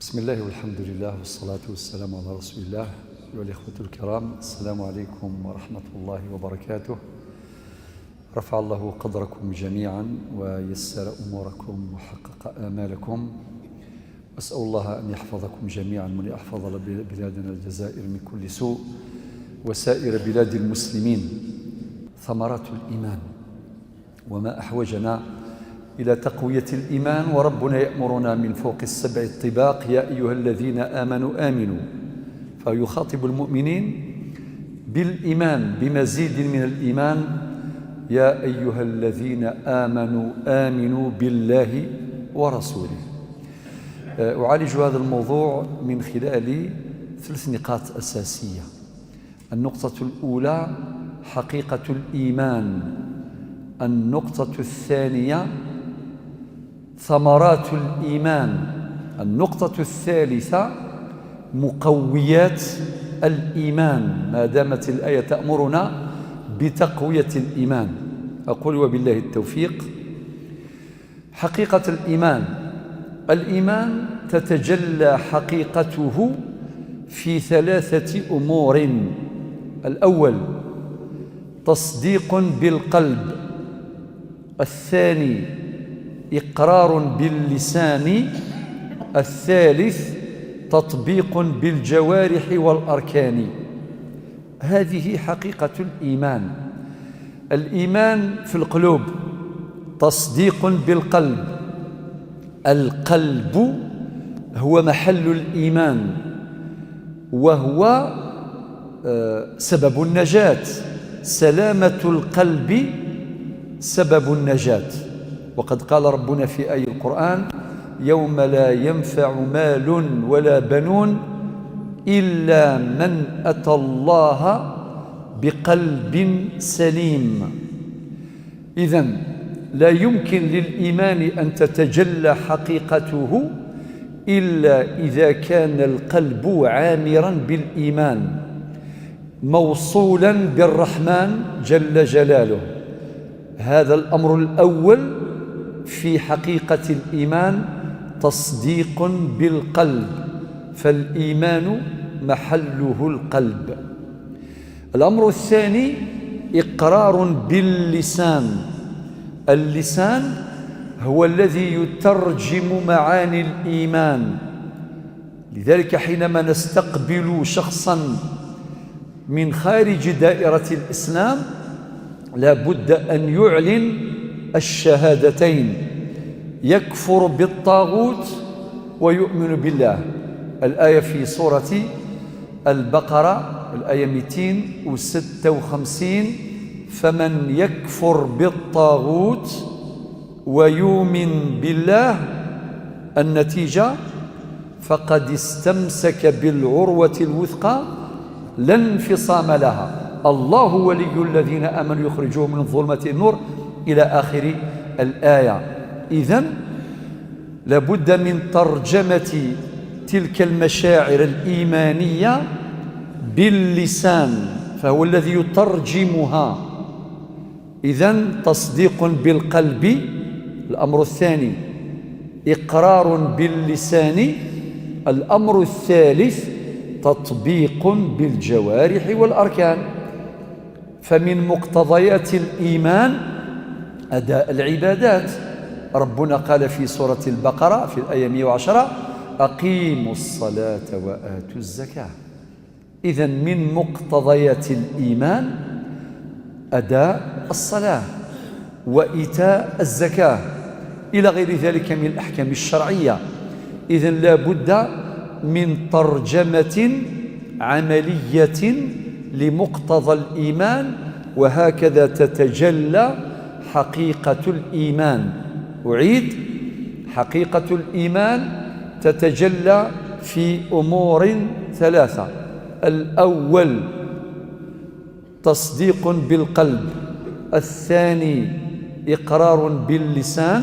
بسم الله والحمد لله والصلاة والسلام على رسول الله. أيها الإخوة الكرام، السلام عليكم ورحمة الله وبركاته. رفع الله قدركم جميعا ويسر أموركم وحقق آمالكم، أسأل الله أن يحفظكم جميعا وأن يحفظ بلادنا الجزائر من كل سوء وسائر بلاد المسلمين. ثمرات الإيمان، وما أحوجنا إلى تقوية الإيمان، وربنا يأمرنا من فوق السبع الطباق: يا أيها الذين آمنوا آمنوا. فيخاطب المؤمنين بالإيمان بمزيد من الإيمان: يا أيها الذين آمنوا آمنوا بالله ورسوله. أعالج هذا الموضوع من خلال 3 نقاط أساسية. النقطة الأولى حقيقة الإيمان، النقطة الثانية ثمرات الإيمان، النقطة الثالثة مقويات الإيمان، ما دامت الآية تأمرنا بتقوية الإيمان. أقول وبالله التوفيق. حقيقة الإيمان: الإيمان تتجلى حقيقته في 3 أمور. الأول تصديق بالقلب، الثاني إقرار باللسان، الثالث تطبيق بالجوارح والأركان. هذه حقيقة الإيمان. الإيمان في القلوب، تصديق بالقلب. القلب هو محل الإيمان، وهو سبب النجاة. سلامة القلب سبب النجاة. وقد قال ربنا في آية القرآن: يوم لا ينفع مال ولا بنون إلا من أتى الله بقلب سليم. إذن لا يمكن للإيمان أن تتجلى حقيقته إلا إذا كان القلب عامرا بالإيمان، موصولا بالرحمن جل جلاله. هذا الأمر الأول في حقيقة الإيمان: تصديق بالقلب، فالإيمان محله القلب. الأمر الثاني إقرار باللسان. اللسان هو الذي يترجم معاني الإيمان. لذلك حينما نستقبل شخصا من خارج دائرة الإسلام لا بد أن يعلن الشهادتين: يكفر بالطاغوت ويؤمن بالله. الآية في سورة البقرة، الآية 256: فمن يكفر بالطاغوت ويؤمن بالله، النتيجة فقد استمسك بالعروة الوثقى لا انفصام لها. الله ولي الذين آمنوا يخرجهم من الظلمات إلى النور، إلى آخر الآية. إذن لابد من ترجمة تلك المشاعر الإيمانية باللسان، فهو الذي يترجمها. إذن تصديق بالقلب، الأمر الثاني إقرار باللسان، الأمر الثالث تطبيق بالجوارح والأركان. فمن مقتضيات الإيمان أداء العبادات. ربنا قال في سورة البقرة في الآية 110: أقيموا الصلاة وآتوا الزكاة. إذن من مقتضيات الإيمان أداء الصلاة وإيتاء الزكاة إلى غير ذلك من الأحكام الشرعية. إذن لا بد من ترجمة عملية لمقتضى الإيمان، وهكذا تتجلى حقيقة الإيمان. أعيد: حقيقة الإيمان تتجلى في أمور 3. الأول تصديق بالقلب، الثاني إقرار باللسان،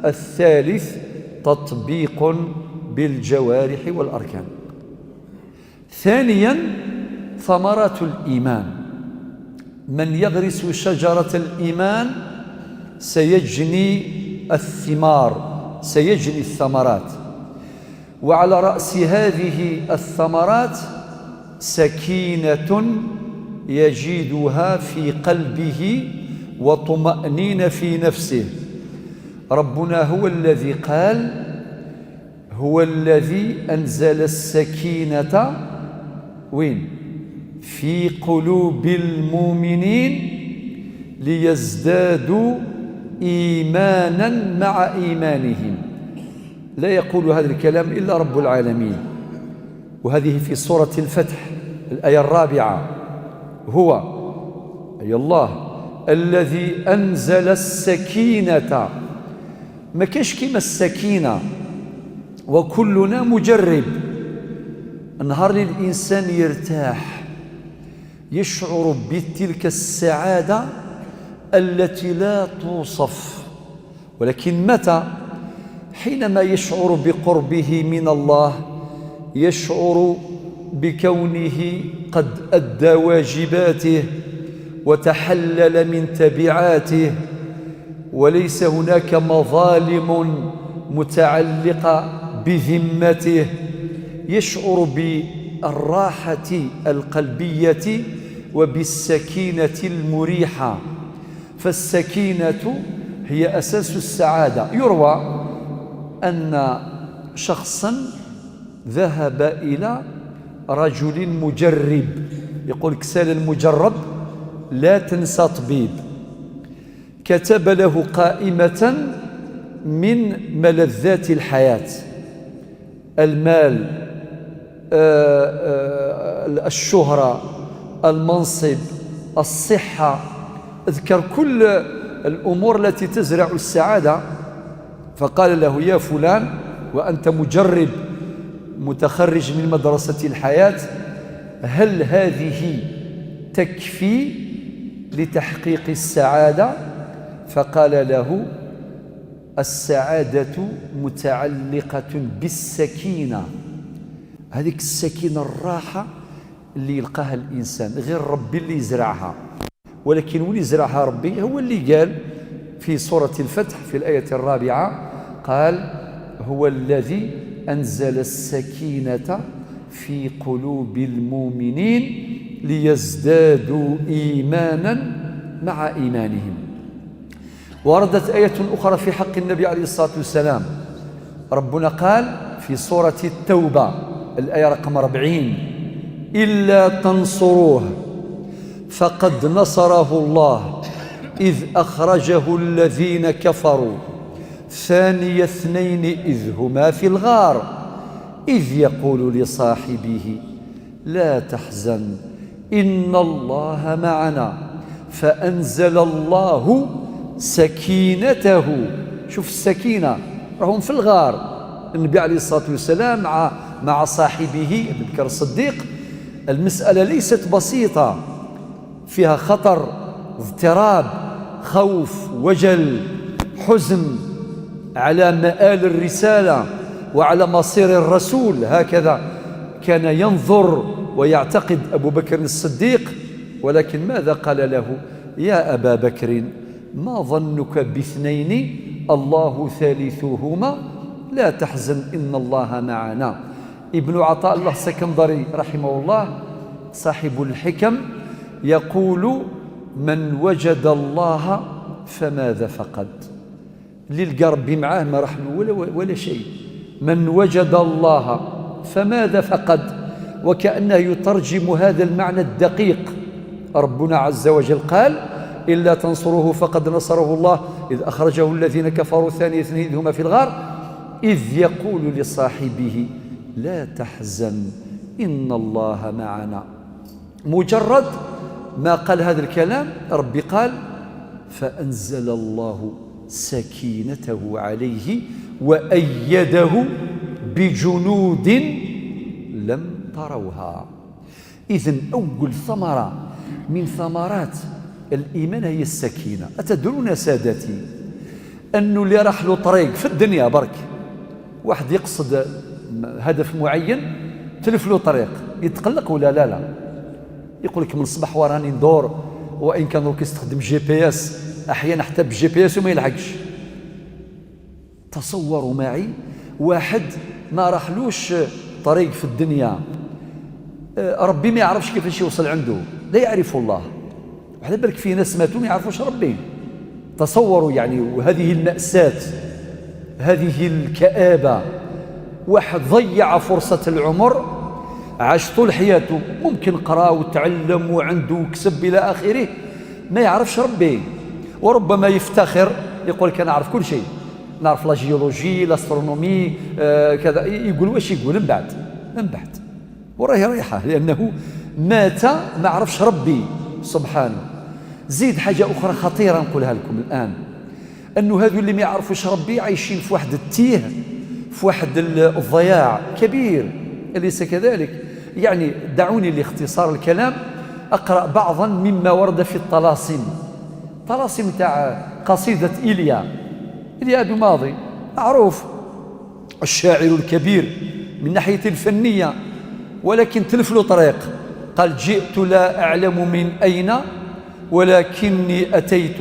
الثالث تطبيق بالجوارح والأركان. ثانيا ثمرات الإيمان. من يغرس شجرة الإيمان سيجني الثمار، سيجني الثمرات. وعلى رأس هذه الثمرات سكينة يجدها في قلبه وطمأنينة في نفسه. ربنا هو الذي قال: هو الذي أنزل السكينة وين؟ في قلوب المؤمنين ليزدادوا إيمانا مع إيمانهم. لا يقول هذا الكلام إلا رب العالمين، وهذه في سورة الفتح الآية 4. هو أي الله الذي أنزل السكينة. ما كاش كيما السكينة، وكلنا مجرب. نهار الإنسان يرتاح يشعر بتلك السعادة التي لا توصف، ولكن متى؟ حينما يشعر بقربه من الله، يشعر بكونه قد أدى واجباته وتحلل من تبعاته، وليس هناك مظالم متعلقة بذمته، يشعر بالراحة القلبية وبالسكينة المريحة. فالسكينة هي أساس السعادة. يروى أن شخصا ذهب إلى رجل مجرب، يقول كسال المجرب لا تنسى طبيب. كتب له قائمة من ملذات الحياة: المال، الشهرة، المنصب، الصحة، اذكر كل الأمور التي تزرع السعادة. فقال له: يا فلان، وأنت مجرب متخرج من مدرسة الحياة، هل هذه تكفي لتحقيق السعادة؟ فقال له: السعادة متعلقة بالسكينة. هذيك السكينة الراحة اللي يلقاها الإنسان، غير ربي اللي يزرعها، ولكن واللي يزرعها ربي. هو اللي قال في سورة الفتح في الآية 4 قال: هو الذي أنزل السكينة في قلوب المؤمنين ليزدادوا إيمانا مع إيمانهم. وردت آية أخرى في حق النبي عليه الصلاة والسلام. ربنا قال في سورة التوبة الآية رقم 40: إلا تنصروه فقد نصره الله إذ أخرجه الذين كفروا ثاني اثنين إذ هما في الغار إذ يقول لصاحبه لا تحزن إن الله معنا فأنزل الله سكينته. شوف السكينة، راهم في الغار، النبي عليه الصلاة والسلام مع صاحبه أبي بكر الصديق. المسألة ليست بسيطة، فيها خطر، اضطراب، خوف، وجل، حزن على مآل الرسالة وعلى مصير الرسول. هكذا كان ينظر ويعتقد أبو بكر الصديق. ولكن ماذا قال له؟ يا أبا بكر ما ظنك باثنين الله ثالثهما لا تحزن إن الله معنا. ابن عطاء الله السكندري رحمه الله صاحب الحكم يقول: من وجد الله فماذا فقد. اللي لقى ربي معاه ما راح ولا شيء. من وجد الله فماذا فقد، وكأنه يترجم هذا المعنى الدقيق. ربنا عز وجل قال: إلا تنصروه فقد نصره الله إذ أخرجه الذين كفروا ثاني اثنين إذ هما في الغار إذ يقول لصاحبه لا تحزن إن الله معنا. مجرد ما قال هذا الكلام ربي قال: فأنزل الله سكينته عليه وأيده بجنود لم تروها. إذن أول ثمرة من ثمرات الإيمان هي السكينة. أتدرون سادتي أنه اللي راح له طريق في الدنيا برك، واحد يقصد هدف معين تلف له طريق، يتقلق ولا لا؟ يقول لك من الصباح وراني ندور، وإن كان راك يستخدم GPS أحيانا حتى بالGPS وما يلحقش. تصوروا معي واحد ما راحلوش طريق في الدنيا، ربي ما يعرفش كيفاش يوصل عنده، لا يعرف الله. وعلى بالك في ناس ماتوا ما يعرفوش ربي. تصوروا يعني، وهذه المأساة، هذه الكآبة. واحد ضيع فرصة العمر، عاش طول حياته، ممكن قرأ وتعلم وعنده كسب إلى آخره، ما يعرفش ربي. وربما يفتخر يقول لك أنا أعرف كل شيء، نعرف لا جيولوجي، الاسترونومي، كذا. يقول واش يقول من بعد وراه رايحة، لأنه مات ما عرفش ربي سبحانه. زيد حاجة أخرى خطيرة نقولها لكم الآن، أنه هذو اللي ما يعرفوش ربي عايشين في واحد التيه، في واحد الضياع كبير. أليس كذلك؟ يعني دعوني لاختصار الكلام أقرأ بعضا مما ورد في طلاسم تاع قصيدة إيليا أبي ماضي، معروف الشاعر الكبير من ناحية الفنية، ولكن تلف له طريق. قال: جئت لا أعلم من أين ولكني أتيت،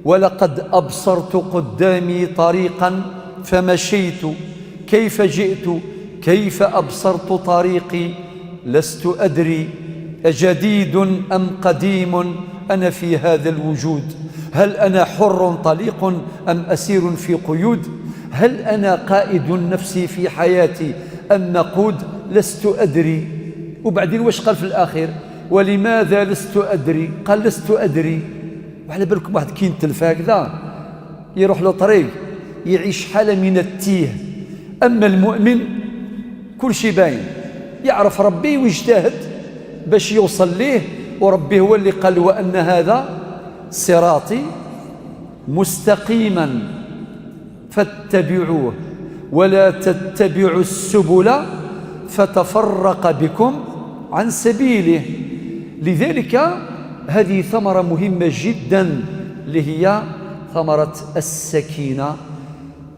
ولقد أبصرت قدامي طريقا فمشيت. كيف جئت كيف أبصرت طريقي لست أدري، أجديد أم قديم أنا في هذا الوجود؟ هل أنا حر طليق أم أسير في قيود؟ هل أنا قائد نفسي في حياتي أم مقود؟ لست أدري. وبعدين واش قال في الآخر؟ ولماذا لست أدري؟ قال: لست أدري. وعلى بالكم واحد كي ينتلف هكذا يروح له طريق، يعيش حالة من التيه. أما المؤمن كل شيء باين، يعرف ربي ويجتهد باش يوصل ليه، وربي هو اللي قال: وأن هذا صراطي مستقيما فاتبعوه ولا تتبعوا السبل فتفرق بكم عن سبيله. لذلك هذه ثمرة مهمة جدا اللي هي ثمرة السكينة.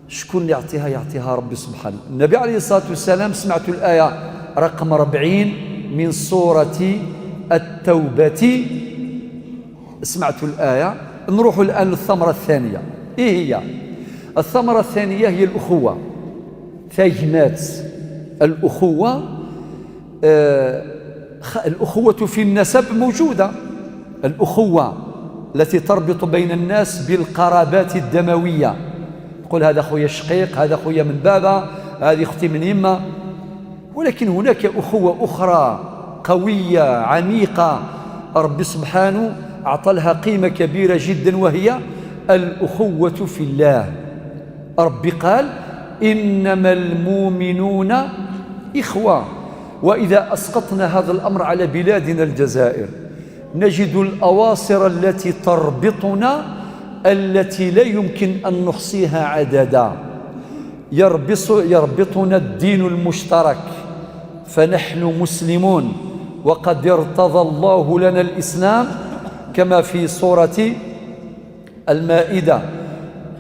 شكون اللي يعطيها ربي سبحانه. النبي عليه الصلاة والسلام، سمعت الآية رقم 40 من سورة التوبة، سمعت الآية. نروح الآن للثمرة الثانية. إيه هي الثمرة الثانية؟ هي الأخوة. ثيمات الأخوة. الأخوة في النسب موجودة، الأخوة التي تربط بين الناس بالقرابات الدموية. تقول هذا أخويا الشقيق، هذا أخويا من بابا، هذه أختي من يمة. ولكن هناك أخوة أخرى قوية عميقة، رب سبحانه أعطى لها قيمة كبيرة جدا، وهي الأخوة في الله. رب قال: إنما المؤمنون إخوة. وإذا أسقطنا هذا الأمر على بلادنا الجزائر، نجد الأواصر التي تربطنا، التي لا يمكن أن نحصيها عددا. يربطنا الدين المشترك، فنحن مسلمون، وقد ارتضى الله لنا الإسلام، كما في سورة المائدة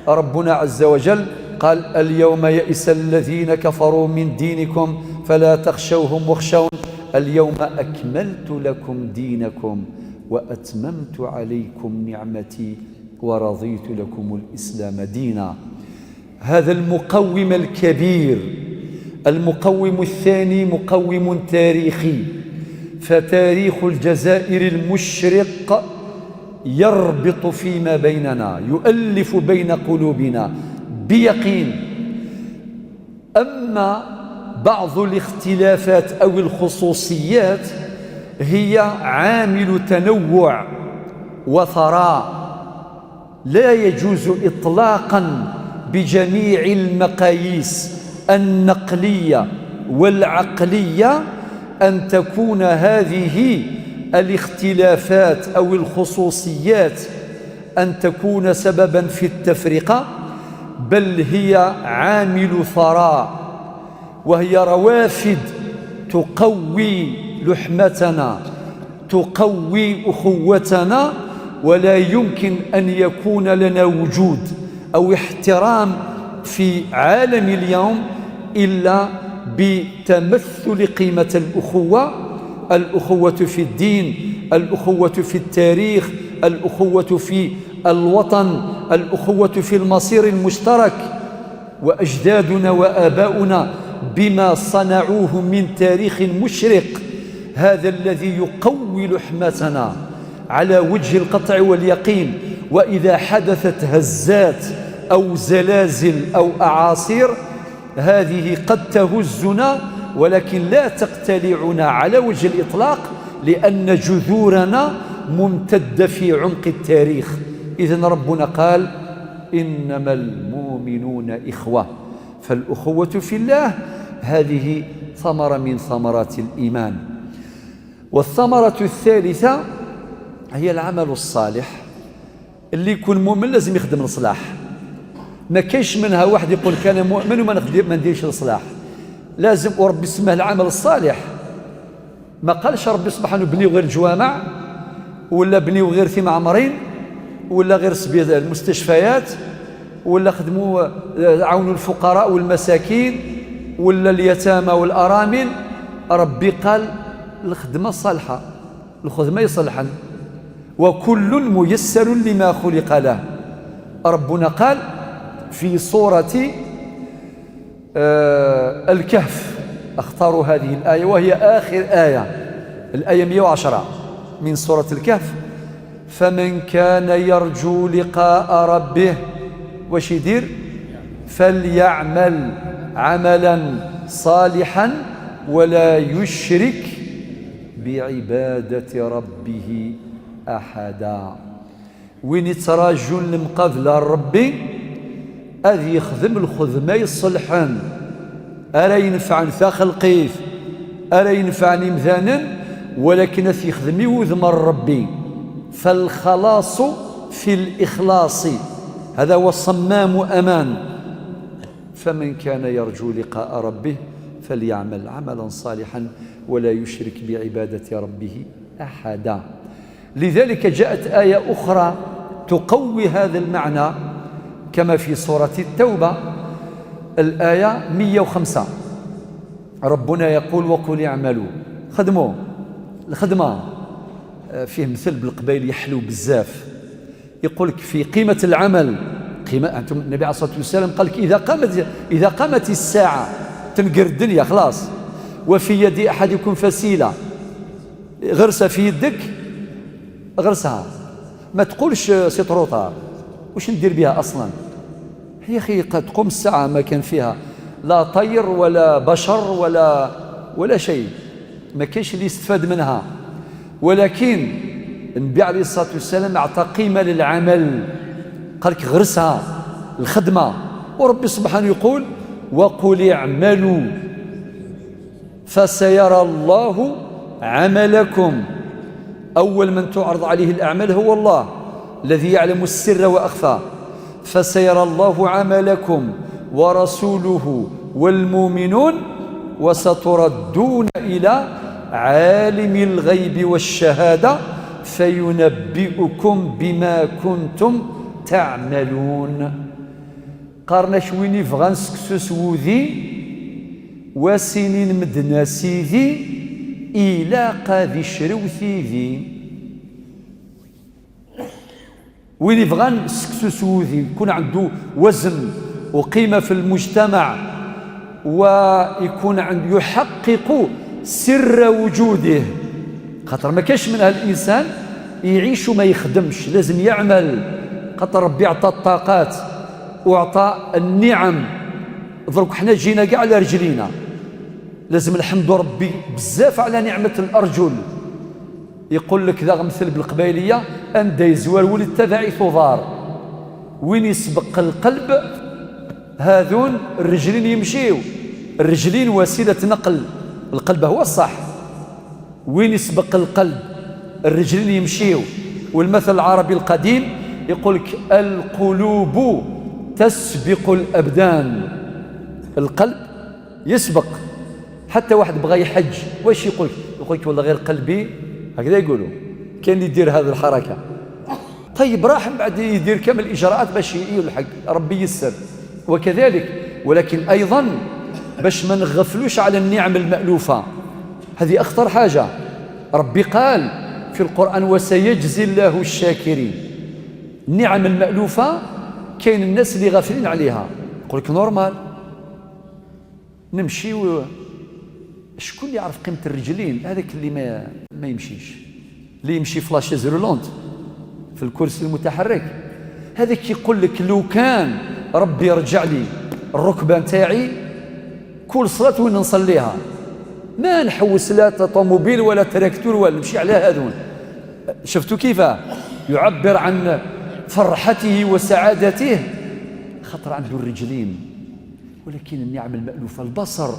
ربنا عز وجل قال: اليوم يئس الذين كفروا من دينكم فلا تخشوهم واخشون اليوم أكملت لكم دينكم وأتممت عليكم نعمتي ورضيت لكم الإسلام دينا. هذا المقوم الكبير. المقوم الثاني مقوم تاريخي، فتاريخ الجزائر المشرق يربط فيما بيننا، يؤلف بين قلوبنا بيقين. أما بعض الاختلافات أو الخصوصيات هي عامل تنوع وثراء، لا يجوز إطلاقا بجميع المقاييس النقلية والعقلية أن تكون هذه الاختلافات أو الخصوصيات أن تكون سببا في التفرقة، بل هي عامل ثراء، وهي روافد تقوي لحمتنا، تقوي أخوتنا. ولا يمكن أن يكون لنا وجود أو احترام في عالم اليوم إلا بتمثل قيمة الأخوة. الأخوة في الدين، الأخوة في التاريخ، الأخوة في الوطن، الأخوة في المصير المشترك. وأجدادنا وآباؤنا بما صنعوه من تاريخ مشرق، هذا الذي يقوي لحمتنا على وجه القطع واليقين. وإذا حدثت هزات أو زلازل أو أعاصير، هذه قد تهزنا ولكن لا تقتلعنا على وجه الإطلاق، لأن جذورنا ممتدة في عمق التاريخ. إذن ربنا قال: إنما المؤمنون إخوة. فالأخوة في الله هذه ثمرة من ثمرات الإيمان. والثمرة الثالثة هي العمل الصالح. اللي يكون مؤمن لازم يخدم الإصلاح. ما كاينش منها واحد يقول كان مؤمن وما نديرش الإصلاح. لازم، وربي اسمه العمل الصالح. ما قالش ربي سبحانه بنيو غير جوامع، ولا بنيو غير في معمرين، ولا غير المستشفيات، ولا خدموا عونوا الفقراء والمساكين، ولا اليتامى والأرامل. ربي قال الخدمة الصالحة، الخدمة يصلحا، وكل ميسر لما خلق له. ربنا قال في سورة الكهف، اختاروا هذه الآية وهي آخر آية، الآية 110 من سورة الكهف: فمن كان يرجو لقاء ربه واش يدير؟ فليعمل عملا صالحا ولا يشرك بعبادة ربه أحدا. وين يتراجل المقابلة ربي أذ يخدم الخدمة يصلحا، ألا ينفع نفا خلقيف، ألا ينفعني مثانا، ولكن يخدم يوذم ربي. فالخلاص في الإخلاص، هذا هو الصمام أمان. فمن كان يرجو لقاء ربه فليعمل عملا صالحا ولا يشرك بعبادة ربه أحدا. لذلك جاءت آية أخرى تقوي هذا المعنى كما في سورة التوبة الآية 105. ربنا يقول: وقل اعملوا. خدموا. الخدمة فيه مثل بالقبائل يحلو بزاف، يقول لك في قيمة العمل قيمة. النبي عليه الصلاة والسلام قال لك إذا قامت الساعة تنقر الدنيا خلاص، وفي يد أحدكم فسيلة، غرسة في يدك غرسها، ما تقولش سيطروطة وش ندير بها أصلا. هي أخي قد تقوم الساعة ما كان فيها لا طير ولا بشر ولا شيء، ما كانش اللي يستفاد منها. ولكن النبي عليه الصلاة والسلام أعطى قيمة للعمل، قال لك غرسها الخدمة. وربي سبحانه يقول: وقل اعملوا فسيرى الله عملكم. أول من تعرض عليه الأعمال هو الله الذي يعلم السر وأخفى. فسيرى الله عملكم ورسوله والمؤمنون وستردون إلى عالم الغيب والشهادة فينبئكم بما كنتم تعملون. قارنا شويني فغان سكسوس وذي وسنين مدنا سيذي إلى قاذي شروثي ذي. وين يبغى سكسوس وذي يكون عنده وزن وقيمة في المجتمع، ويكون عنده يحقق سر وجوده. خاطر ما كاش منها الإنسان يعيش وما يخدمش، لازم يعمل. خاطر ربي عطى الطاقات وعطى النعم. ضرك حنا جينا كاع على رجلينا، لازم الحمد ربي بزاف على نعمة الأرجل. يقول لك ذا مثل بالقبائلية أن يزوال ولد تبعي ثضار، وين يسبق القلب هذون الرجلين يمشيو. الرجلين وسيلة نقل، القلب هو الصح. وين يسبق القلب الرجلين يمشيو. والمثل العربي القديم يقول لك القلوب تسبق الأبدان. القلب يسبق. حتى واحد بغى يحج واش يقول لك والله غير قلبي هكذا يقولوا، كان يدير هذه الحركة. طيب راح من بعد يدير كامل الإجراءات باش يلحق، ربي يسر. وكذلك ولكن أيضا باش ما نغفلوش على النعم المألوفة، هذه أخطر حاجة. ربي قال في القرآن: وسيجزي الله الشاكرين. النعم المألوفة كاين الناس اللي غافلين عليها، يقول لك نورمال نمشي شكون اللي يعرف قيمة الرجلين؟ هذاك اللي ما يمشيش، اللي يمشي في لاشيز رولونت في الكرسي المتحرك، هذاك يقول لك لو كان ربي يرجع لي الركبة نتاعي كل صلاة وين نصليها ما نحوس لا طوموبيل ولا تراكتور ولا نمشي على هذون. شفتوا كيف يعبر عن فرحته وسعادته؟ خطر عنده الرجلين. ولكن النعم المألوفة البصر،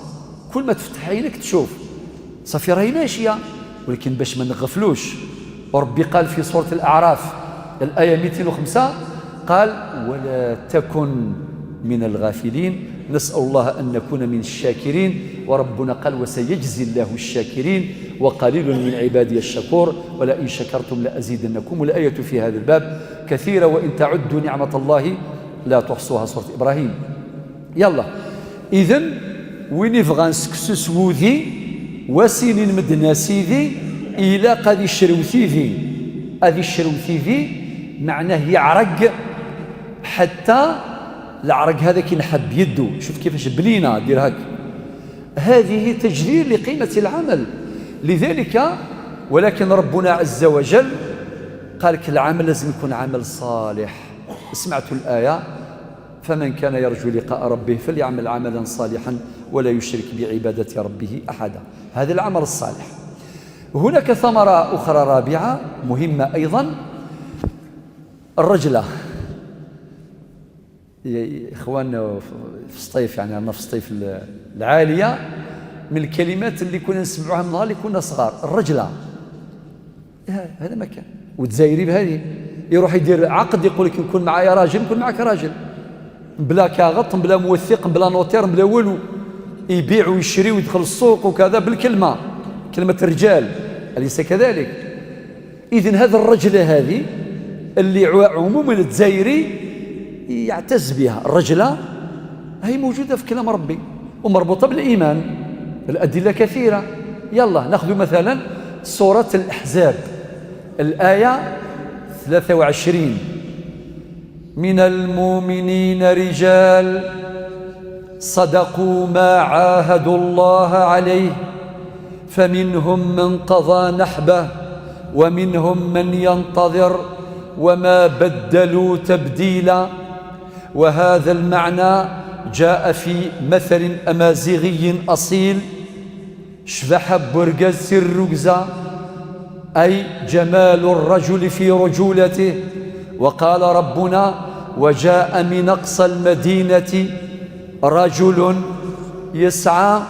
كل ما تفتح عينك تشوف صافي راهي ماشية، ولكن باش ما نغفلوش. وربي قال في سورة الأعراف الآية 205 قال ولا تكن من الغافلين، نسأل الله أن نكون من الشاكرين. وربنا قال وسيجزي الله الشاكرين وقليل من عبادي الشكور ولئن شكرتم لأزيدنكم. والآية في هذا الباب كثيرة وإن تعدوا نعمة الله لا تحصوها، سورة إبراهيم. يلا إذن وين يبغى نسكسو سوذي وسنين مدنا سيدي إلى قد الشروثيذي. هذه الشروثيذي معناه يعرق، حتى العرق هذا كي نحب يدو، شوف كيفاش بلينا دير هك، هذه تجليل لقيمة العمل. لذلك ولكن ربنا عز وجل قال لك العمل لازم يكون عمل صالح. سمعت الآية فمن كان يرجو لقاء ربه فليعمل عملا صالحا ولا يشرك بعبادة ربه أحدا. هذا العمل الصالح. هناك ثمرة أخرى رابعة مهمة أيضا، الرجلة. إخواننا في الصيف، يعني أنا في الصيف العالية، من الكلمات اللي كنا نسمعوها من نهار اللي كنا صغار الرجلة. هذا مكان. وتزايري بهذه يروح يدير عقد يقول لك نكون معايا راجل نكون معك راجل، بلا كاغط بلا موثق بلا نوتير بلا والو، يبيع ويشري ويدخل السوق وكذا بالكلمة، كلمة الرجال، أليس كذلك؟ إذن هذا الرجلة هذه اللي عموما الجزائري يعتز بها، الرجلة هي موجودة في كلام ربي ومربوطة بالإيمان، الأدلة كثيرة. يلا ناخذ مثلا سورة الأحزاب الآية 23 من المؤمنين رجال صدقوا ما عاهدوا الله عليه فمنهم من قضى نحبه ومنهم من ينتظر وما بدلوا تبديلا. وهذا المعنى جاء في مثل أمازيغي أصيل شبح برقز سرقزة، أي جمال الرجل في رجولته. وقال ربنا وجاء من أقصى المدينة رجل يسعى.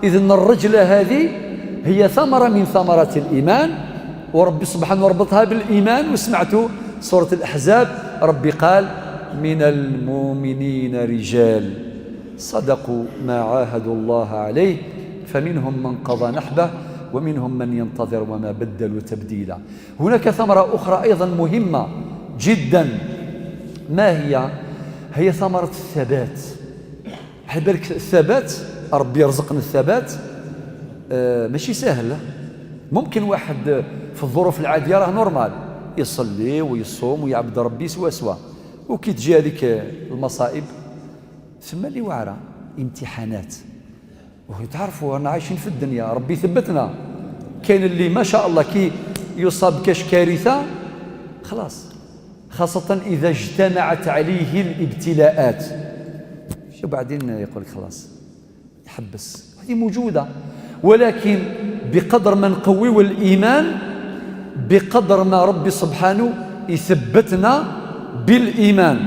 إذن الرجلة هذه هي ثمرة من ثمرات الإيمان، وربي سبحانه ربطها بالإيمان. وسمعتوا سورة الأحزاب ربي قال من المؤمنين رجال صدقوا ما عاهدوا الله عليه فمنهم من قضى نحبه ومنهم من ينتظر وما بدلوا تبديلا. هناك ثمرة أخرى أيضا مهمة جدا، ما هي ثمرة الثبات. حبالك الثبات، ربي يرزقنا الثبات، ماشي سهل. ممكن واحد في الظروف العادية راه نورمال يصلي ويصوم ويعبد ربي سوا، وكي تجي هذيك المصائب ثم اللي واعرة امتحانات. وتعرفوا رانا عايشين في الدنيا، ربي ثبتنا. كاين اللي ما شاء الله كي يصاب كاش كارثة خلاص، خاصة إذا اجتمعت عليه الابتلاءات، وبعدين يقول خلاص يحبس. هذه موجودة، ولكن بقدر ما نقوي الإيمان بقدر ما ربي سبحانه يثبتنا بالإيمان.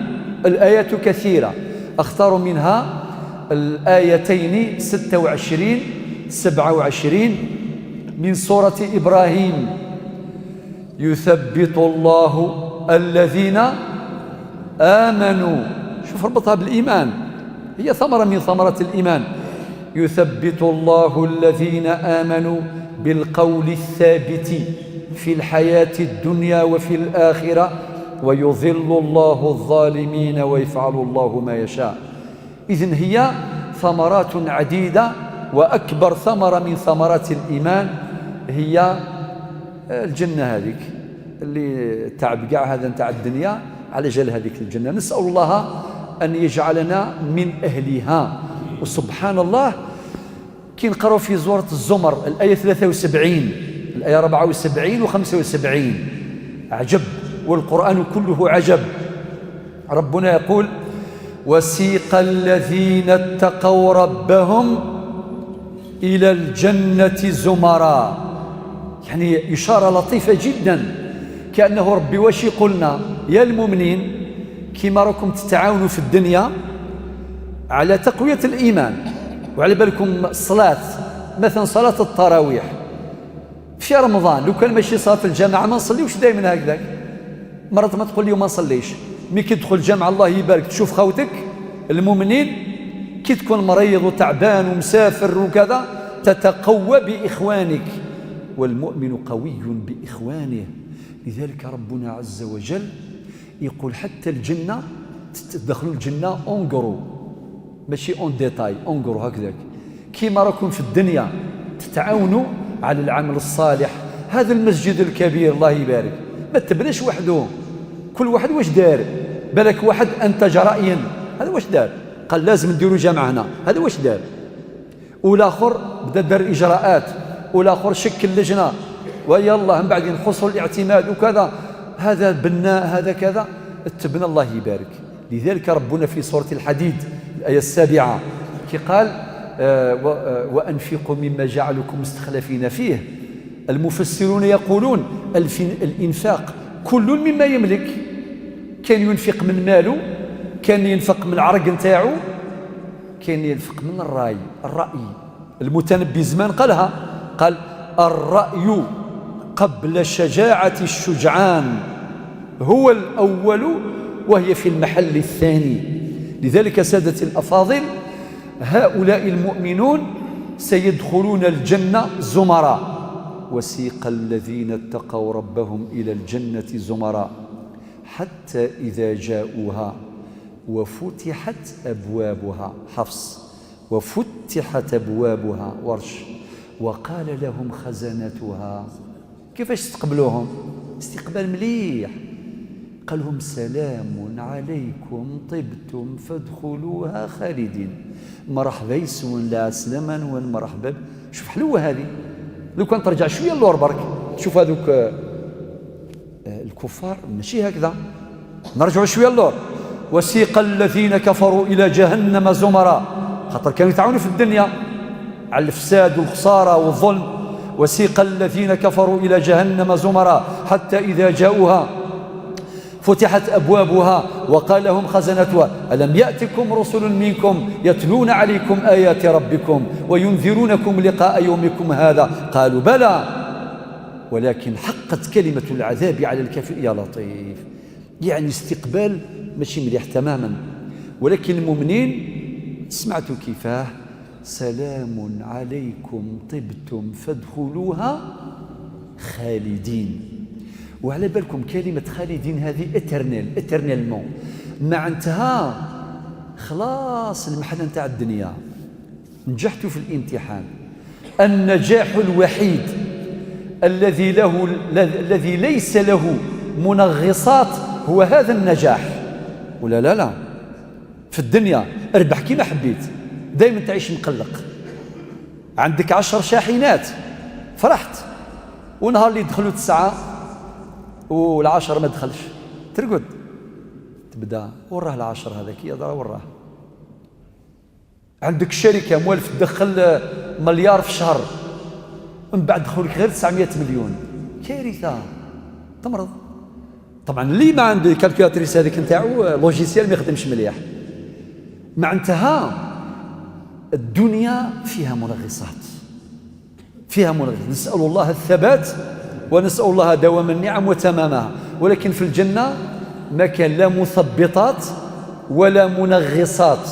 الآيات كثيرة، أختار منها الآيتين 26 27 من سورة إبراهيم. يثبت الله الذين آمنوا، شوف ربطها بالإيمان، هي ثمرة من ثمرات الإيمان. يثبت الله الذين آمنوا بالقول الثابت في الحياة الدنيا وفي الآخرة ويضل الله الظالمين ويفعل الله ما يشاء. إذن هي ثمرات عديدة، وأكبر ثمرة من ثمرات الإيمان هي الجنة هذيك اللي تعب كاع هذا نتاع الدنيا على جال هذيك الجنة. نسأل الله أن يجعلنا من أهلها. وسبحان الله كي نقراو في سورة الزمر الآية 73 الآية 74 و 75 عجب، والقرآن كله عجب. ربنا يقول: وسيق الذين اتقوا ربهم إلى الجنة زمرا. يعني إشارة لطيفة جدا، كأنه ربي واش يقولنا؟ يا المؤمنين كيما راكم تتعاونوا في الدنيا على تقوية الإيمان، وعلى بالكم الصلاة، مثلا صلاة التراويح في رمضان، لو كان ماشي صلاة الجماعة ما نصليوش دائما هكذاك. مرات ما تقول لي ما نصليش، مي كي تدخل الجامعة الله يبارك تشوف خوتك المؤمنين كي تكون مريض وتعبان ومسافر وكذا تتقوى بإخوانك، والمؤمن قوي بإخوانه. لذلك ربنا عز وجل يقول حتى الجنة تدخلوا الجنة اونغرو، ماشي اون ديتاي، اونغرو هكذاك. كيما راكم في الدنيا تتعاونوا على العمل الصالح. هذا المسجد الكبير الله يبارك ما تبناش وحده، كل واحد واش دار. بالك واحد انتج رأيا، هذا واش دار؟ قال لازم نديروا جامعة هنا، هذا واش دار؟ والاخر بدا دار اجراءات، والاخر شكل لجنه ويلا من بعد نخصوا الاعتماد وكذا، هذا بناء هذا كذا، التبنى الله يبارك. لذلك ربنا في سورة الحديد الآية 7 كي قال: وأنفقوا مما جعلكم مستخلفين فيه. المفسرون يقولون الإنفاق كل مما يملك، كان ينفق من ماله، كان ينفق من العرق نتاعو، كان ينفق من الرأي. المتنبي زمان قالها، قال: الرأي قبل الشجاعة الشجعان هو الأول وهي في المحل الثاني. لذلك سادة الأفاضل هؤلاء المؤمنون سيدخلون الجنة زمرا. وسيق الذين اتقوا ربهم إلى الجنة زمرا حتى إذا جاءوها وفتحت أبوابها، حفص، وفتحت أبوابها، ورش، وقال لهم خزنتها. كيفاش استقبلوهم؟ استقبال مليح، قال لهم: سلام عليكم طبتم فادخلوها خالدين. مرحبا يسون لا سلما وين مرحبا. شوف حلوه هذه. لو كان ترجع شويه اللور برك تشوف هذوك الكفار ماشي هكذا. نرجعوا شويه اللور. وسيق الذين كفروا الى جهنم زمرا، خاطر كانوا يتعاونوا في الدنيا على الفساد والخساره والظلم. وسيق الذين كفروا الى جهنم زمرا حتى اذا جاءوها فتحت أبوابها وقال لهم خزنتها: ألم يأتكم رسل منكم يتلون عليكم آيات ربكم وينذرونكم لقاء يومكم هذا؟ قالوا: بلى ولكن حقت كلمة العذاب على الكافر. يا لطيف، يعني استقبال ماشي مليح تماما. ولكن المؤمنين سمعتوا كيفاه: سلام عليكم طبتم فادخلوها خالدين. وعلى بالكم كلمة خالدين هذه اترنيلمون، معناتها خلاص المحنة نتاع الدنيا، نجحتوا في الامتحان. النجاح الوحيد الذي ليس له منغصات هو هذا النجاح. ولا لا في الدنيا اربح كيما حبيت، دائما تعيش مقلق. عندك 10 شاحنات فرحت، ونهار اللي دخلوا 9 والعشر ما دخلش ترقد، تبدا وراه العشر هذاك يضرب وراه. عندك شركه موالف تدخل مليار في الشهر، من بعد دخلك غير 900 مليون، كارثه، تمرض. طبعا اللي ما عنده كالكولاتريس هذيك نتاعو لوجيسيال ما يخدمش مليح. معناتها الدنيا فيها منغصات، نسأل الله الثبات ونسأل الله دوام النعم وتمامها. ولكن في الجنة ما كان لا مثبطات ولا منغصات.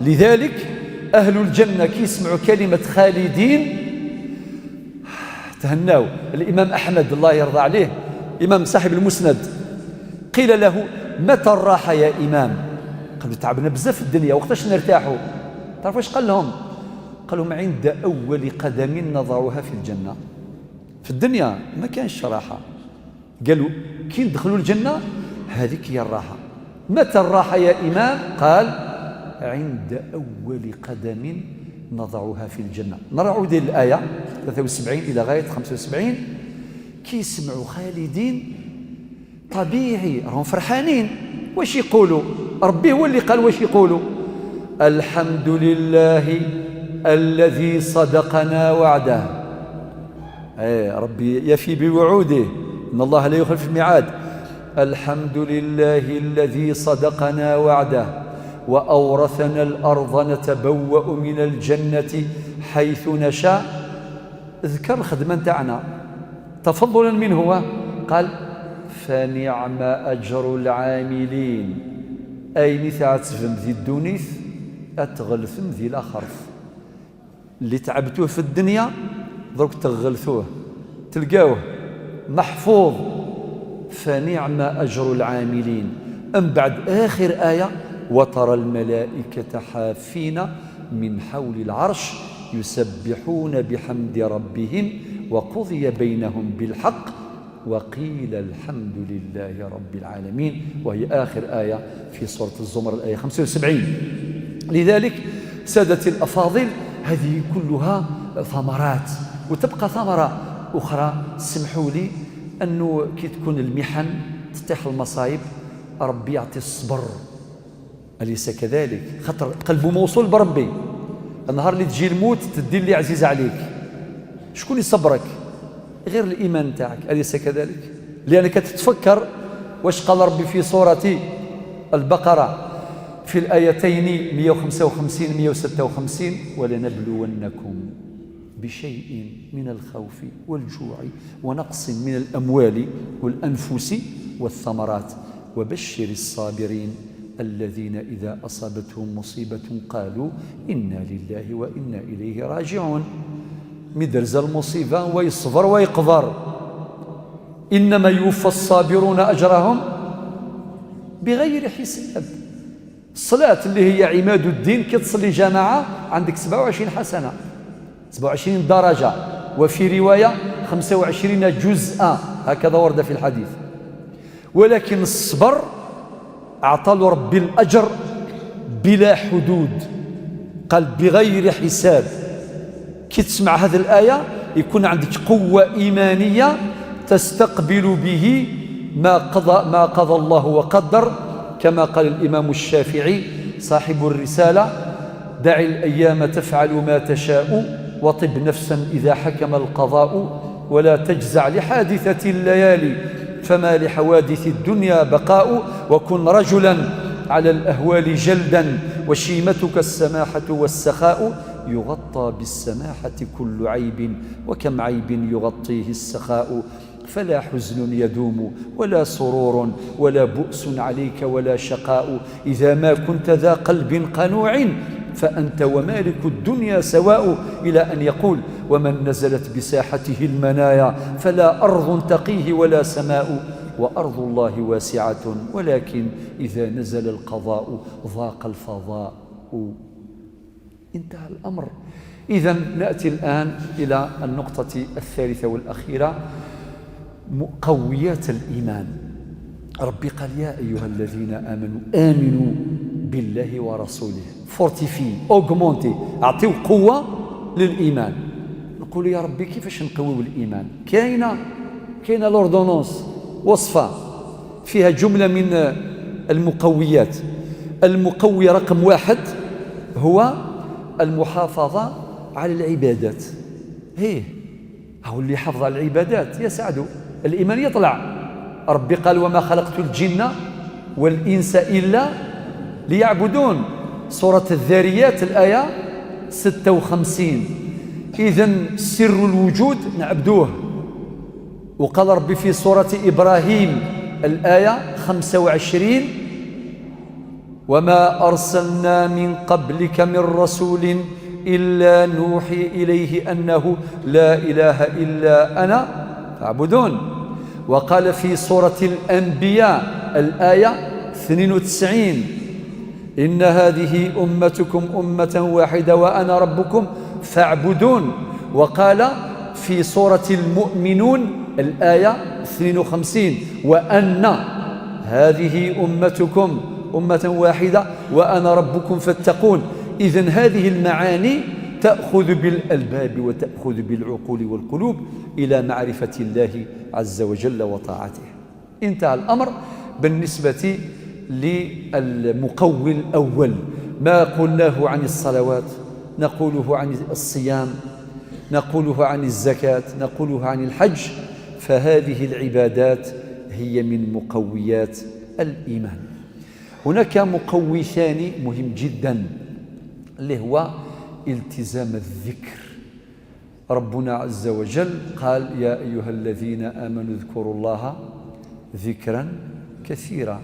لذلك أهل الجنة كي يسمعوا كلمة خالدين تهناو. الإمام أحمد الله يرضى عليه، إمام صاحب المسند، قيل له: متى الراحة يا إمام؟ قالوا: تعبنا بزاف في الدنيا، وقتاش نرتاحوا؟ تعرف واش قال لهم؟ قال لهم: عند أول قدم نضعوها في الجنة. في الدنيا ما كانش راحة، قالوا كي ندخلوا الجنة هذيك هي الراحة. متى الراحة يا إمام؟ قال: عند أول قدم نضعها في الجنة. نعود إلى الآية 73 إلى غاية 75. كيسمعوا خالدين طبيعي راهم فرحانين. واش يقولوا؟ ربي هو اللي قال واش يقولوا. الحمد لله الذي صدقنا وعده. ربي يفي بوعوده، إن الله لا يخلف الميعاد. الحمد لله الذي صدقنا وعده وأورثنا الأرض نتبوأ من الجنة حيث نشاء. اذكر الخدمة نتاعنا تفضلا منه. هو قال فنعم أجر العاملين. أي نتاع تفهم ذي الدونيث أتغلثم ذي الآخرف اللي تعبتوه في الدنيا دروك تغلثوه تلقاوه محفوظ. فنعم أجر العاملين. أم بعد آخر آية وترى الملائكة حافين من حول العرش يسبحون بحمد ربهم وقضي بينهم بالحق وقيل الحمد لله رب العالمين. وهي آخر آية في سورة الزمر الآية 75. لذلك سادتي الأفاضل هذه كلها ثمرات، وتبقى ثمرة أخرى. سمحوا لي أنه كي تكون المحن تطيح المصايب ربي يعطي الصبر، أليس كذلك؟ خاطر قلبه موصول بربي. النهار اللي تجي الموت تدي اللي عزيز عليك، شكون يصبرك؟ غير الإيمان تاعك، أليس كذلك؟ لأنك تتفكر واش قال ربي في سورة البقرة في الآيتين 155 156 ولنبلونكم بشيء من الخوف والجوع ونقص من الأموال والأنفس والثمرات وبشر الصابرين الذين إذا أصابتهم مصيبة قالوا إنا لله وإنا إليه راجعون. مدرز المصيبة ويصبر ويقدر. إنما يوفى الصابرون أجرهم بغير حساب. الصلاة اللي هي عماد الدين كي تصلي جماعة عندك 27 حسنة، 27 درجة، وفي رواية 25 جزءا، هكذا ورد في الحديث. ولكن الصبر أعطى له ربي الأجر بلا حدود، قال بغير حساب. كي تسمع هذه الآية يكون عندك قوة إيمانية تستقبل به ما قضى الله وقدر، كما قال الإمام الشافعي صاحب الرسالة: دع الأيام تفعل ما تشاء وطب نفسا إذا حكم القضاء، ولا تجزع لحادثة الليالي فما لحوادث الدنيا بقاء، وكن رجلا على الأهوال جلدا وشيمتك السماحة والسخاء، يغطى بالسماحة كل عيب وكم عيب يغطيه السخاء، فلا حزن يدوم ولا سرور ولا بؤس عليك ولا شقاء، إذا ما كنت ذا قلب قنوع فأنت ومالك الدنيا سواء، إلى أن يقول: ومن نزلت بساحته المنايا فلا أرض تقيه ولا سماء، وأرض الله واسعة ولكن إذا نزل القضاء ضاق الفضاء. انتهى الأمر. إذن نأتي الآن إلى النقطة الثالثة والأخيرة: مقويات الإيمان. ربي قال: يا أيها الذين آمنوا بالله ورسوله، فورتيفي أوغمونتي، أعطيو قوة للإيمان. نقول يا ربي كيفاش نقويو الإيمان؟ كاينة لوردونونس، وصفة فيها جملة من المقويات. المقوي رقم 1 هو المحافظة على العبادات. هو اللي حافظ على العبادات يسعد، الإيمان يطلع. ربي قال: وما خلقت الجن والإنس إلا ليعبدون، سورة الذاريات الآية 56. إذن سر الوجود نعبدوه. وقال ربي في سورة إبراهيم الآية 25: وما أرسلنا من قبلك من رسول إلا نوحي إليه أنه لا إله إلا أنا فاعبدون. وقال في سورة الأنبياء الآية 92: إن هذه أمتكم أمة واحدة وأنا ربكم فاعبدون. وقال في سورة المؤمنون الآية 52: وأن هذه أمتكم أمة واحدة وأنا ربكم فاتقون. إذن هذه المعاني تأخذ بالألباب وتأخذ بالعقول والقلوب إلى معرفة الله عز وجل وطاعته. انتهى الأمر بالنسبة للمقوي الأول. ما قلناه عن الصلوات نقوله عن الصيام، نقوله عن الزكاة، نقوله عن الحج، فهذه العبادات هي من مقويات الإيمان. هناك مقوي ثاني مهم جدا اللي هو التزام الذكر. ربنا عز وجل قال: يا أيها الذين آمنوا اذكروا الله ذكرا كثيرا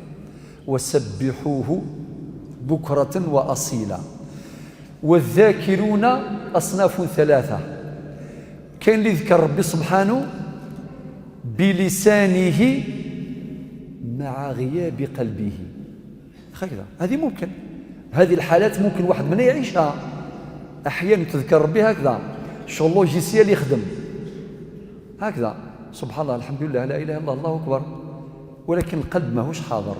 وسبحوه بكرة وأصيلا. والذاكرون أصناف ثلاثة: كاين اللي ذكر ربي سبحانه بلسانه مع غياب قلبه، هكذا. هذه ممكن، هذه الحالات ممكن واحد منا يعيشها. أحيانا تذكر ربي هكذا شغل لوجيسيال يخدم هكذا، سبحان الله الحمد لله لا إله إلا الله الله أكبر، ولكن القلب ماهوش حاضر.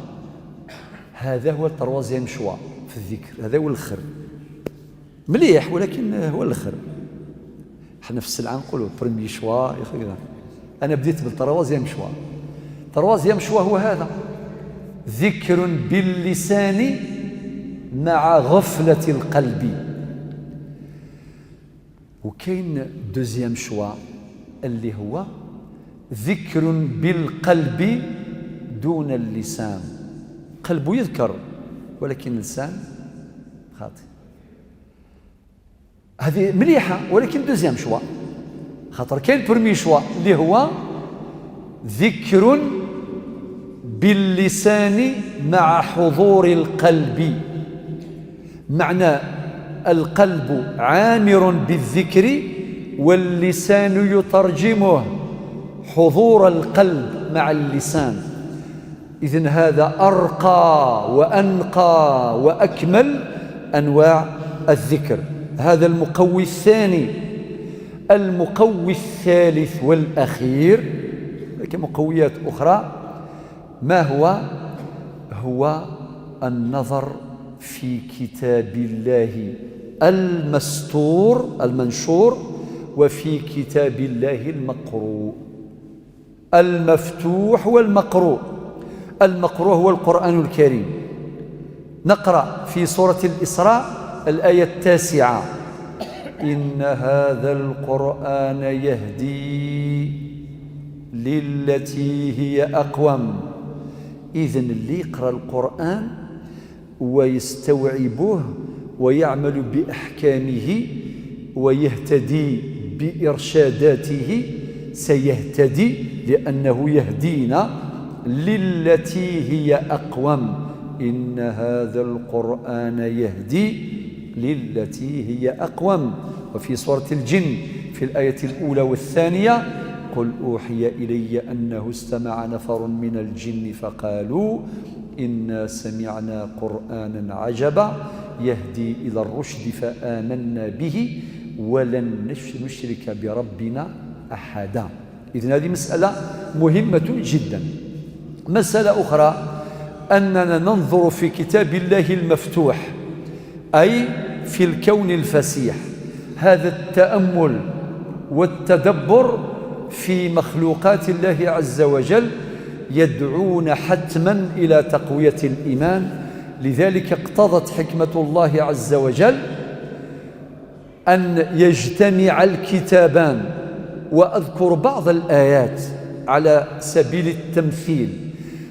هذا هو التروازيام شوا في الذكر، هذا هو الخر مليح ولكن هو الخر. احنا في السلعة نقولوا بريمي شوا هكذا. أنا بديت بالتروازيام شوا. تروازيام شوا هو هذا: ذكر باللسان مع غفلة القلب. وكاين دوزيام شوا اللي هو ذكر بالقلب دون اللسان. قلبه يذكر ولكن اللسان خاطئ. هذه مليحة ولكن دوزيام شوا، خاطر كاين برمي شوا اللي هو ذكر باللسان مع حضور القلب. معنى القلب عامر بالذكر واللسان يترجمه، حضور القلب مع اللسان. إذن هذا أرقى وأنقى وأكمل أنواع الذكر. هذا المقوي الثاني. المقوي الثالث والأخير كمقويات أخرى ما هو؟ هو النظر في كتاب الله المنشور وفي كتاب الله المقروء. المفتوح والمقروء. المقروء هو القرآن الكريم. نقرأ في سورة الإسراء الآية 9: إن هذا القرآن يهدي للتي هي أقوم. إذن اللي يقرأ القرآن ويستوعبه ويعمل بأحكامه ويهتدي بإرشاداته سيهتدي، لأنه يهدينا للتي هي أقوم. إن هذا القرآن يهدي للتي هي أقوم. وفي سورة الجن في الآية الأولى والثانية: قل أوحي إلي أنه استمع نفر من الجن فقالوا إنا سمعنا قرآنا عجبا يهدي إلى الرشد فآمنا به ولن نشرك بربنا أحدا. إذن هذه مسألة مهمة جدا. مسألة أخرى أننا ننظر في كتاب الله المفتوح، أي في الكون الفسيح. هذا التأمل والتدبر في مخلوقات الله عز وجل يدعون حتما إلى تقوية الإيمان. لذلك اقتضت حكمة الله عز وجل أن يجتمع الكتابان. وأذكر بعض الآيات على سبيل التمثيل.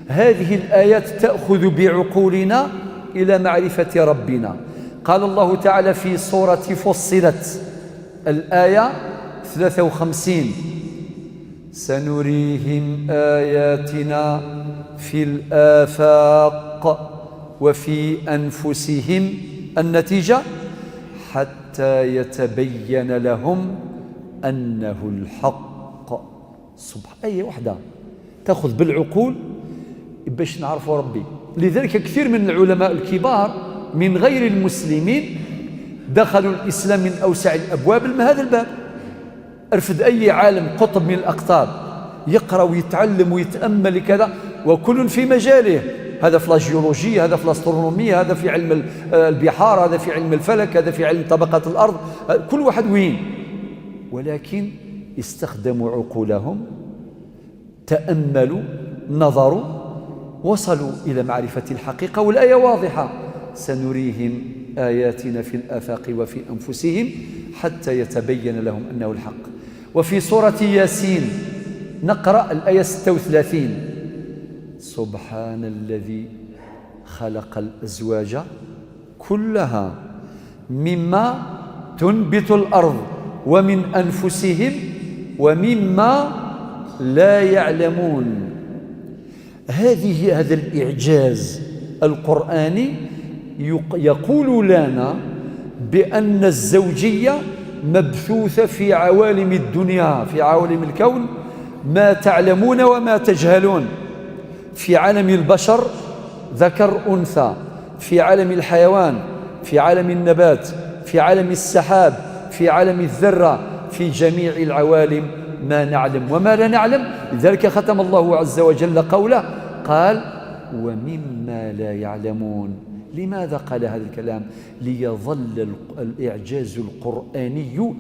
هذه الآيات تأخذ بعقولنا إلى معرفة ربنا. قال الله تعالى في سورة فصلت الآية 53: سنريهم آياتنا في الآفاق وفي أنفسهم. النتيجة: حتى يتبين لهم أنه الحق. سبحان أي وحدة تأخذ بالعقول باش نعرفوا ربي. لذلك كثير من العلماء الكبار من غير المسلمين دخلوا الإسلام من أوسع الأبواب من هذا الباب. ارفد أي عالم قطب من الأقطاب يقرأ ويتعلم ويتأمل كذا، وكل في مجاله. هذا في الجيولوجي، هذا في الاسترونومية، هذا في علم البحار، هذا في علم الفلك، هذا في علم طبقات الأرض، كل واحد وين. ولكن استخدموا عقولهم، تأملوا، نظروا، وصلوا إلى معرفة الحقيقة. والآية واضحة: سنريهم آياتنا في الآفاق وفي أنفسهم حتى يتبين لهم أنه الحق. وفي سورة ياسين نقرأ الآية 36: سبحان الذي خلق الأزواج كلها مما تنبت الأرض ومن أنفسهم ومما لا يعلمون. هذا الإعجاز القرآني يقول لنا بأن الزوجية مبثوثة في عوالم الدنيا، في عوالم الكون، ما تعلمون وما تجهلون. في عالم البشر ذكر أنثى، في عالم الحيوان، في عالم النبات، في عالم السحاب، في عالم الذرة، في جميع العوالم ما نعلم وما لا نعلم. لذلك ختم الله عز وجل قوله، قال: ومما لا يعلمون. لماذا قال هذا الكلام؟ ليظل الإعجاز القرآني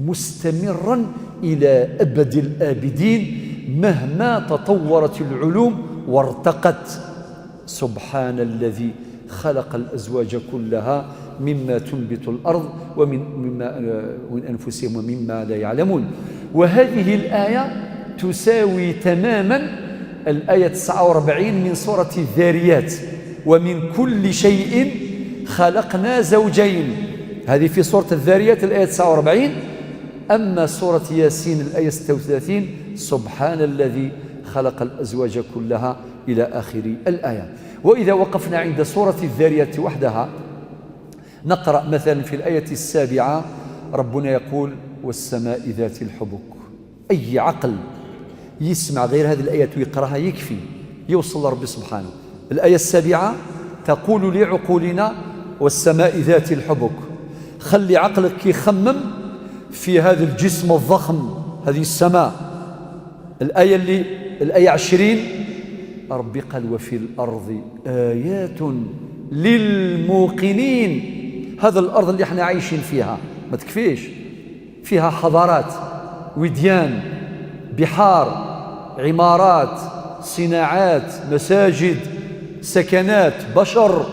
مستمرا إلى أبد الآبدين مهما تطورت العلوم وارتقت. سبحان الذي خلق الأزواج كلها مما تنبت الأرض ومن أنفسهم ومما لا يعلمون. وهذه الآية تساوي تماما الآية 49 من سورة الذاريات: ومن كل شيء خلقنا زوجين. هذه في سورة الذاريات الآية 49. أما سورة ياسين الآية 36: سبحان الذي خلق الأزواج كلها إلى آخر الآية. وإذا وقفنا عند سورة الذاريات وحدها نقرأ مثلا في الآية 7 ربنا يقول: والسماء ذات الحبك. أي عقل يسمع غير هذه الآية ويقرأها يكفي يوصل لرب سبحانه. الآية 7 تقول لعقولنا: والسماء ذات الحبك. خلي عقلك يخمم في هذا الجسم الضخم، هذه السماء. الآية 20 ربي قال: وفي الأرض آيات للموقنين. هذا الأرض اللي احنا عايشين فيها ما تكفيش، فيها حضارات، وديان، بحار، عمارات، صناعات، مساجد، سكنات، بشر،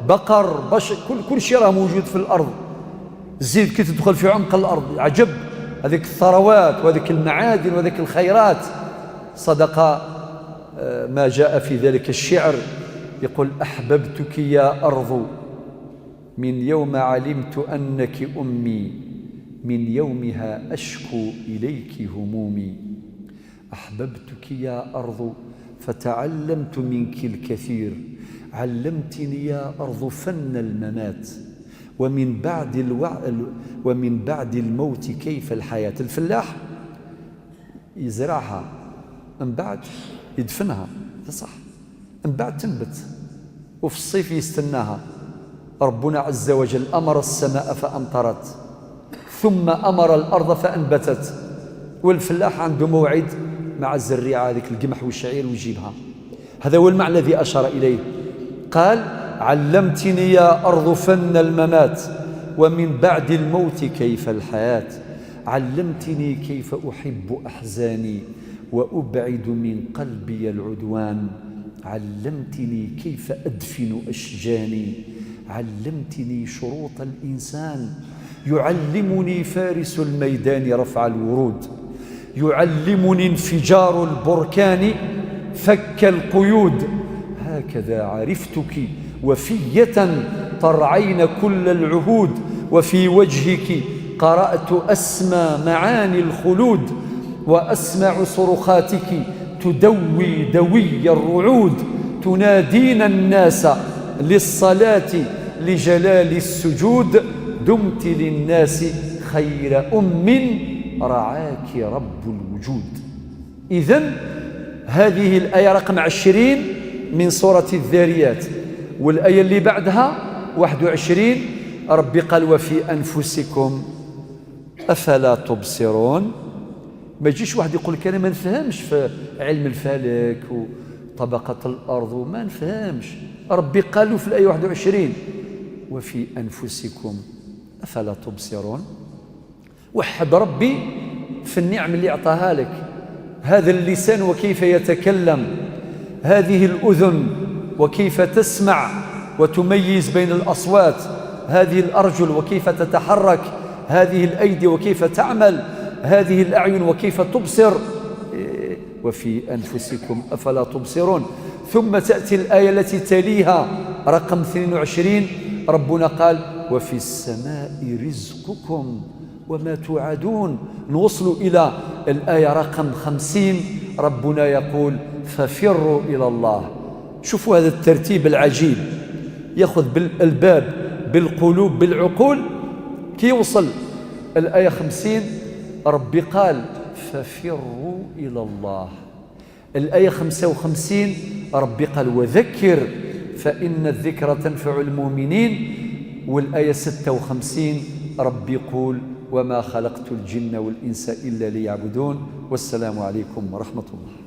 بقر، كل شيء راه موجود في الأرض. زيد كي تدخل في عمق الأرض عجب، هذيك الثروات وهذيك المعادن وهذيك الخيرات. صدق ما جاء في ذلك الشعر، يقول: أحببتك يا أرض من يوم علمت أنك أمي، من يومها أشكو إليك همومي. أحببتك يا أرض فتعلمت منك الكثير، علمتني يا أرض فن الممات، ومن بعد الموت كيف الحياة. الفلاح يزرعها من بعد يدفنها، صح، من بعد تنبت، وفي الصيف يستناها. ربنا عز وجل أمر السماء فأمطرت، ثم أمر الأرض فأنبتت. والفلاح عنده موعد مع الزريعة، هذيك القمح والشعير ويجيبها. هذا هو المعنى الذي أشار إليه. قال: علمتني يا أرض فن الممات، ومن بعد الموت كيف الحياة. علمتني كيف أحب أحزاني وأبعد من قلبي العدوان. علمتني كيف أدفن أشجاني. علمتني شروط الإنسان. يعلمني فارس الميدان رفع الورود. يعلمني انفجار البركان فك القيود. هكذا عرفتك وفية ترعين كل العهود، وفي وجهك قرأت أسمى معاني الخلود، وأسمع صرخاتك تدوي دوي الرعود، تنادين الناس للصلاة لجلال السجود، دمت للناس خير رعاك رب الوجود. إذن هذه الآية رقم 20 من سورة الذاريات. والآية اللي بعدها 21 ربي قال: وفي أنفسكم أفلا تبصرون. ما يجيش واحد يقول لك أنا ما نفهمش في علم الفلك طبقت الأرض وما نفهمش. ربي قال له في الآية 21 وفي أنفسكم أفلا تبصرون. وحد ربي في النعم اللي أعطاها لك، هذا اللسان وكيف يتكلم، هذه الأذن وكيف تسمع وتميز بين الأصوات، هذه الأرجل وكيف تتحرك، هذه الأيدي وكيف تعمل، هذه الأعين وكيف تبصر. وفي أنفسكم أفلا تبصرون. ثم تأتي الآية التي تليها رقم 22، ربنا قال وفي السماء رزقكم وما توعدون. نوصل إلى الآية رقم 50، ربنا يقول ففروا إلى الله. شوفوا هذا الترتيب العجيب، يأخذ بالألباب بالقلوب بالعقول كي يوصل الآية 50. ربي قال ففروا إلى الله. الآية 55 ربي قال وذكر فإن الذكرى تنفع المؤمنين. والآية 56 ربي يقول وما خلقت الجن والإنس إلا ليعبدون. والسلام عليكم ورحمة الله.